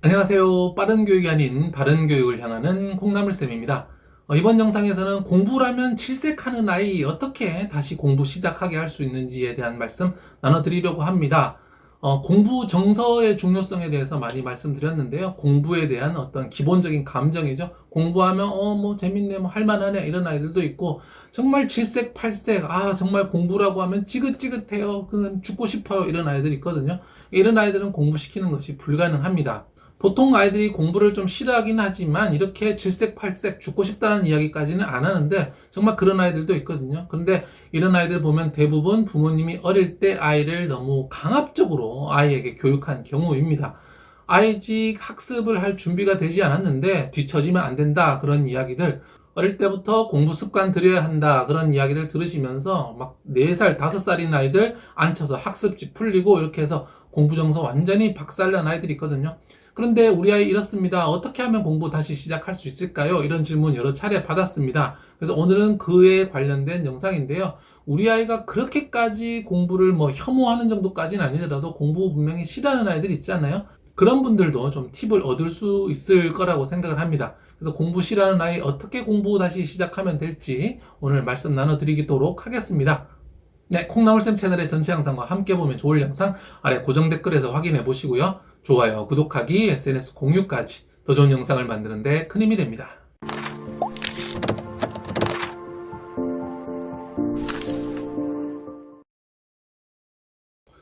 안녕하세요. 빠른 교육이 아닌 바른 교육을 향하는 콩나물쌤입니다. 이번 영상에서는 공부를 하면 질색하는 아이 어떻게 다시 공부 시작하게 할 수 있는지에 대한 말씀 나눠드리려고 합니다. 공부 정서의 중요성에 대해서 많이 말씀드렸는데요. 공부에 대한 어떤 기본적인 감정이죠. 공부하면 뭐 재밌네, 뭐 할만하네 이런 아이들도 있고, 정말 질색팔색, 정말 공부라고 하면 지긋지긋해요, 그냥 죽고 싶어요 이런 아이들이 있거든요. 이런 아이들은 공부시키는 것이 불가능합니다. 보통 아이들이 공부를 좀 싫어하긴 하지만 이렇게 질색팔색 죽고 싶다는 이야기까지는 안 하는데, 정말 그런 아이들도 있거든요. 그런데 이런 아이들 보면 대부분 부모님이 어릴 때 아이를 너무 강압적으로 아이에게 교육한 경우입니다. 아이직 학습을 할 준비가 되지 않았는데 뒤처지면 안 된다, 그런 이야기들, 어릴 때부터 공부 습관 들여야 한다, 그런 이야기를 들으시면서 막 4살, 5살인 아이들 앉혀서 학습지 풀리고 이렇게 해서 공부 정서 완전히 박살난 아이들이 있거든요. 그런데 우리 아이 이렇습니다. 어떻게 하면 공부 다시 시작할 수 있을까요? 이런 질문 여러 차례 받았습니다. 그래서 오늘은 그에 관련된 영상인데요. 우리 아이가 그렇게까지 공부를 뭐 혐오하는 정도까지는 아니더라도 공부 분명히 싫어하는 아이들 있잖아요. 그런 분들도 좀 팁을 얻을 수 있을 거라고 생각을 합니다. 그래서 공부 싫어하는 아이 어떻게 공부 다시 시작하면 될지 오늘 말씀 나눠드리도록 하겠습니다. 네, 콩나물쌤 채널의 전체 영상과 함께 보면 좋을 영상 아래 고정 댓글에서 확인해 보시고요. 좋아요, 구독하기, SNS 공유까지 더 좋은 영상을 만드는 데 큰 힘이 됩니다.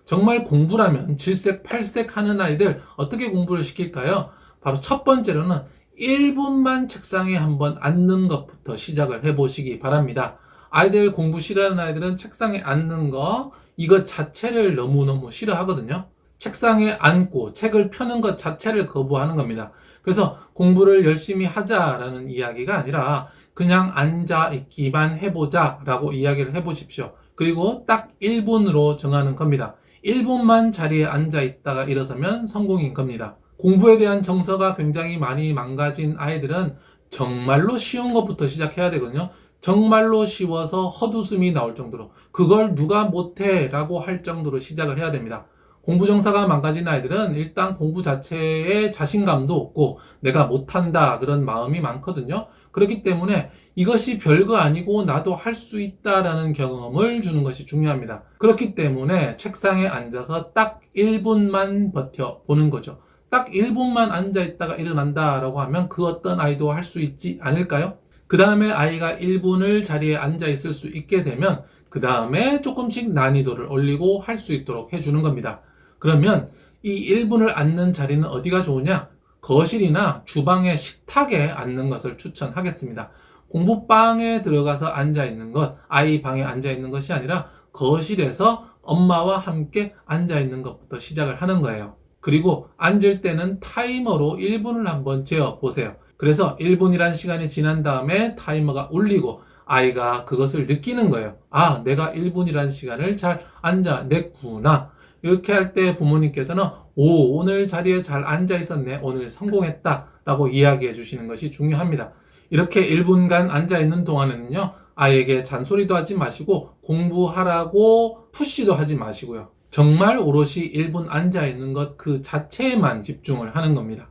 정말 공부라면 질색팔색 하는 아이들 어떻게 공부를 시킬까요? 바로 첫 번째로는 1분만 책상에 한번 앉는 것부터 시작을 해보시기 바랍니다. 아이들 공부 싫어하는 아이들은 책상에 앉는 거, 이것 자체를 너무너무 싫어하거든요. 책상에 앉고 책을 펴는 것 자체를 거부하는 겁니다. 그래서 공부를 열심히 하자라는 이야기가 아니라 그냥 앉아 있기만 해보자 라고 이야기를 해보십시오. 그리고 딱 1분으로 정하는 겁니다. 1분만 자리에 앉아 있다가 일어서면 성공인 겁니다. 공부에 대한 정서가 굉장히 많이 망가진 아이들은 정말로 쉬운 것부터 시작해야 되거든요. 정말로 쉬워서 헛웃음이 나올 정도로, 그걸 누가 못해 라고 할 정도로 시작을 해야 됩니다. 공부 정서가 망가진 아이들은 일단 공부 자체에 자신감도 없고 내가 못한다 그런 마음이 많거든요. 그렇기 때문에 이것이 별거 아니고 나도 할 수 있다라는 경험을 주는 것이 중요합니다. 그렇기 때문에 책상에 앉아서 딱 1분만 버텨보는 거죠. 딱 1분만 앉아 있다가 일어난다라고 하면 그 어떤 아이도 할 수 있지 않을까요? 그 다음에 아이가 1분을 자리에 앉아 있을 수 있게 되면 그 다음에 조금씩 난이도를 올리고 할 수 있도록 해주는 겁니다. 그러면 이 1분을 앉는 자리는 어디가 좋으냐? 거실이나 주방의 식탁에 앉는 것을 추천하겠습니다. 공부방에 들어가서 앉아 있는 것, 아이 방에 앉아 있는 것이 아니라 거실에서 엄마와 함께 앉아 있는 것부터 시작을 하는 거예요. 그리고 앉을 때는 타이머로 1분을 한번 재어 보세요. 그래서 1분이란 시간이 지난 다음에 타이머가 울리고 아이가 그것을 느끼는 거예요. 내가 1분이란 시간을 잘 앉아냈구나. 이렇게 할 때 부모님께서는 오늘 자리에 잘 앉아 있었네, 오늘 성공했다 라고 이야기해 주시는 것이 중요합니다. 이렇게 1분간 앉아 있는 동안에는요, 아이에게 잔소리도 하지 마시고 공부하라고 푸시도 하지 마시고요. 정말 오롯이 1분 앉아 있는 것 그 자체에만 집중을 하는 겁니다.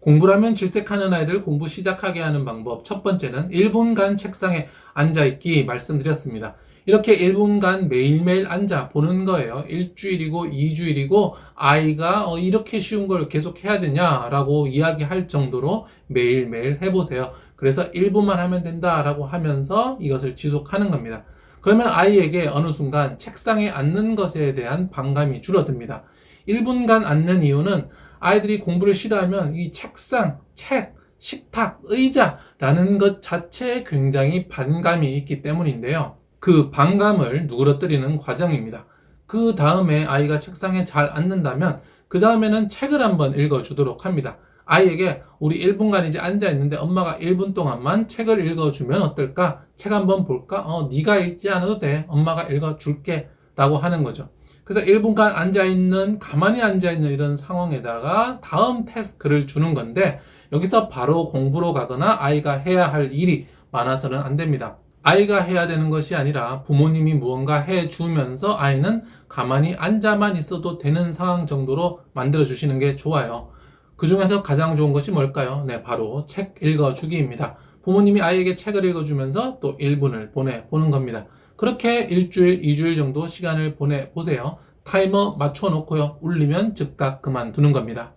공부라면 질색하는 아이들 공부 시작하게 하는 방법, 첫 번째는 1분간 책상에 앉아있기 말씀드렸습니다. 이렇게 1분간 매일매일 앉아 보는 거예요. 일주일이고 2주일이고 아이가 이렇게 쉬운 걸 계속 해야 되냐라고 이야기할 정도로 매일매일 해보세요. 그래서 1분만 하면 된다라고 하면서 이것을 지속하는 겁니다. 그러면 아이에게 어느 순간 책상에 앉는 것에 대한 반감이 줄어듭니다. 1분간 앉는 이유는 아이들이 공부를 싫어하면 이 책상, 책, 식탁, 의자라는 것 자체에 굉장히 반감이 있기 때문인데요. 그 반감을 누그러뜨리는 과정입니다. 그 다음에 아이가 책상에 잘 앉는다면 그 다음에는 책을 한번 읽어주도록 합니다. 아이에게 우리 1분간 이제 앉아있는데 엄마가 1분 동안만 책을 읽어주면 어떨까? 책 한번 볼까? 네가 읽지 않아도 돼. 엄마가 읽어줄게 라고 하는 거죠. 그래서 1분간 가만히 앉아있는 이런 상황에다가 다음 태스크를 주는 건데, 여기서 바로 공부로 가거나 아이가 해야 할 일이 많아서는 안 됩니다. 아이가 해야 되는 것이 아니라 부모님이 무언가 해주면서 아이는 가만히 앉아만 있어도 되는 상황 정도로 만들어 주시는 게 좋아요. 그 중에서 가장 좋은 것이 뭘까요? 네, 바로 책 읽어주기입니다. 부모님이 아이에게 책을 읽어주면서 또 1분을 보내보는 겁니다. 그렇게 일주일, 2주일 정도 시간을 보내보세요. 타이머 맞춰놓고요. 울리면 즉각 그만두는 겁니다.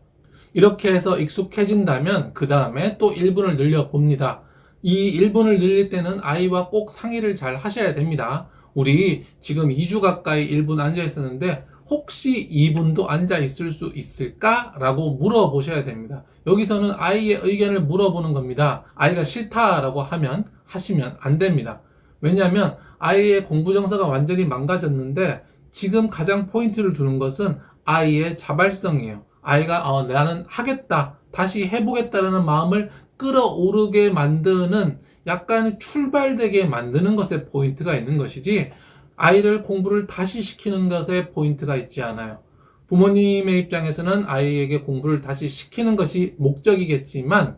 이렇게 해서 익숙해진다면 그 다음에 또 1분을 늘려봅니다. 이 1분을 늘릴 때는 아이와 꼭 상의를 잘 하셔야 됩니다. 우리 지금 2주 가까이 1분 앉아 있었는데 혹시 2분도 앉아 있을 수 있을까? 라고 물어보셔야 됩니다. 여기서는 아이의 의견을 물어보는 겁니다. 아이가 싫다라고 하시면 안 됩니다. 왜냐하면 아이의 공부 정서가 완전히 망가졌는데 지금 가장 포인트를 두는 것은 아이의 자발성이에요. 아이가 나는 하겠다, 다시 해보겠다라는 마음을 끌어오르게 만드는, 약간 출발되게 만드는 것에 포인트가 있는 것이지 아이를 공부를 다시 시키는 것에 포인트가 있지 않아요. 부모님의 입장에서는 아이에게 공부를 다시 시키는 것이 목적이겠지만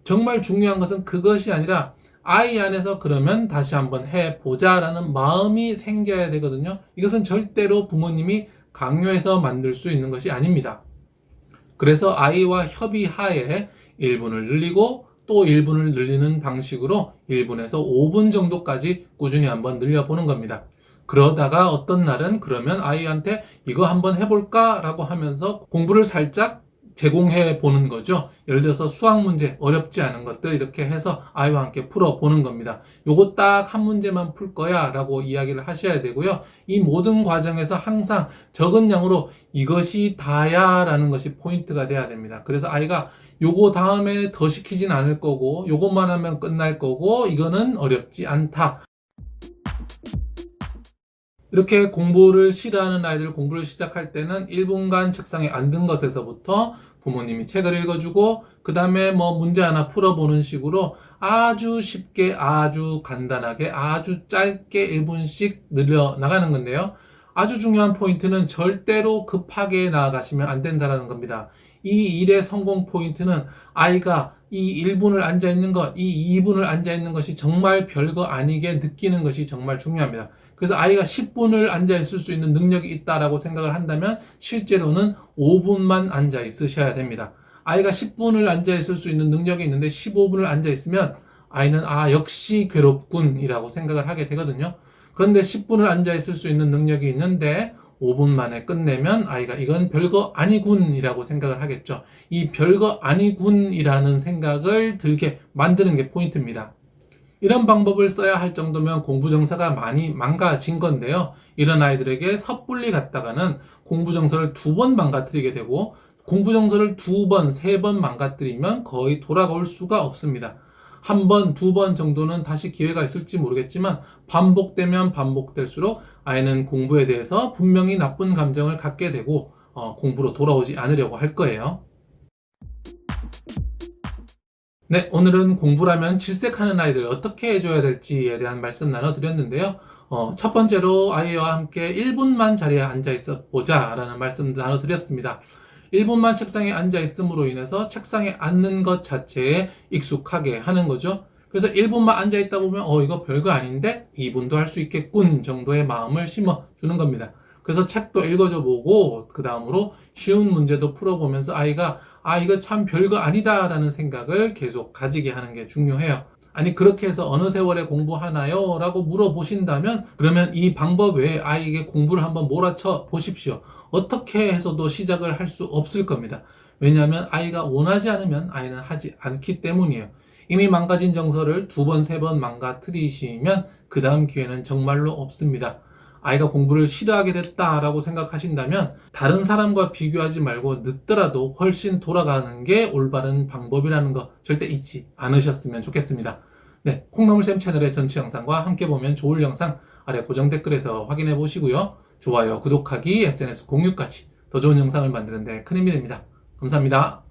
정말 중요한 것은 그것이 아니라 아이 안에서 그러면 다시 한번 해보자라는 마음이 생겨야 되거든요. 이것은 절대로 부모님이 강요해서 만들 수 있는 것이 아닙니다. 그래서 아이와 협의하에 1분을 늘리고 또 1분을 늘리는 방식으로 1분에서 5분 정도까지 꾸준히 한번 늘려보는 겁니다. 그러다가 어떤 날은 그러면 아이한테 이거 한번 해볼까? 라고 하면서 공부를 살짝 제공해 보는 거죠. 예를 들어서 수학 문제, 어렵지 않은 것들 이렇게 해서 아이와 함께 풀어보는 겁니다. 요거 딱 한 문제만 풀 거야 라고 이야기를 하셔야 되고요. 이 모든 과정에서 항상 적은 양으로 이것이 다야 라는 것이 포인트가 돼야 됩니다. 그래서 아이가 요거 다음에 더 시키진 않을 거고 요것만 하면 끝날 거고 이거는 어렵지 않다. 이렇게 공부를 싫어하는 아이들, 공부를 시작할 때는 1분간 책상에 앉은 것에서부터 부모님이 책을 읽어주고 그 다음에 문제 하나 풀어보는 식으로 아주 쉽게, 아주 간단하게, 아주 짧게 1분씩 늘려나가는 건데요. 아주 중요한 포인트는 절대로 급하게 나아가시면 안 된다는 겁니다. 이 일의 성공 포인트는 아이가 이 1분을 앉아있는 것, 이 2분을 앉아있는 것이 정말 별거 아니게 느끼는 것이 정말 중요합니다. 그래서 아이가 10분을 앉아 있을 수 있는 능력이 있다라고 생각을 한다면 실제로는 5분만 앉아 있으셔야 됩니다. 아이가 10분을 앉아 있을 수 있는 능력이 있는데 15분을 앉아 있으면 아이는 역시 괴롭군 이라고 생각을 하게 되거든요. 그런데 10분을 앉아 있을 수 있는 능력이 있는데 5분 만에 끝내면 아이가 이건 별거 아니군 이라고 생각을 하겠죠. 이 별거 아니군 이라는 생각을 들게 만드는 게 포인트입니다. 이런 방법을 써야 할 정도면 공부 정서가 많이 망가진 건데요. 이런 아이들에게 섣불리 갔다가는 공부 정서를 2번 망가뜨리게 되고 공부 정서를 2번, 3번 망가뜨리면 거의 돌아올 수가 없습니다. 1번, 2번 정도는 다시 기회가 있을지 모르겠지만 반복되면 반복될수록 아이는 공부에 대해서 분명히 나쁜 감정을 갖게 되고 공부로 돌아오지 않으려고 할 거예요. 네, 오늘은 공부라면 질색하는 아이들 어떻게 해줘야 될지에 대한 말씀 나눠드렸는데요. 첫 번째로 아이와 함께 1분만 자리에 앉아 있어 보자 라는 말씀 나눠드렸습니다. 1분만 책상에 앉아 있음으로 인해서 책상에 앉는 것 자체에 익숙하게 하는 거죠. 그래서 1분만 앉아 있다 보면 이거 별거 아닌데 2분도 할 수 있겠군 정도의 마음을 심어주는 겁니다. 그래서 책도 읽어줘 보고 그 다음으로 쉬운 문제도 풀어보면서 아이가 이거 참 별거 아니다 라는 생각을 계속 가지게 하는 게 중요해요. 아니 그렇게 해서 어느 세월에 공부하나요? 라고 물어보신다면 그러면 이 방법 외에 아이에게 공부를 한번 몰아쳐 보십시오. 어떻게 해서도 시작을 할 수 없을 겁니다. 왜냐하면 아이가 원하지 않으면 아이는 하지 않기 때문이에요. 이미 망가진 정서를 2번, 3번 망가뜨리시면 그 다음 기회는 정말로 없습니다. 아이가 공부를 싫어하게 됐다라고 생각하신다면 다른 사람과 비교하지 말고 늦더라도 훨씬 돌아가는 게 올바른 방법이라는 거 절대 잊지 않으셨으면 좋겠습니다. 네, 콩나물쌤 채널의 전체 영상과 함께 보면 좋을 영상 아래 고정 댓글에서 확인해 보시고요. 좋아요, 구독하기, SNS 공유까지 더 좋은 영상을 만드는 데 큰 힘이 됩니다. 감사합니다.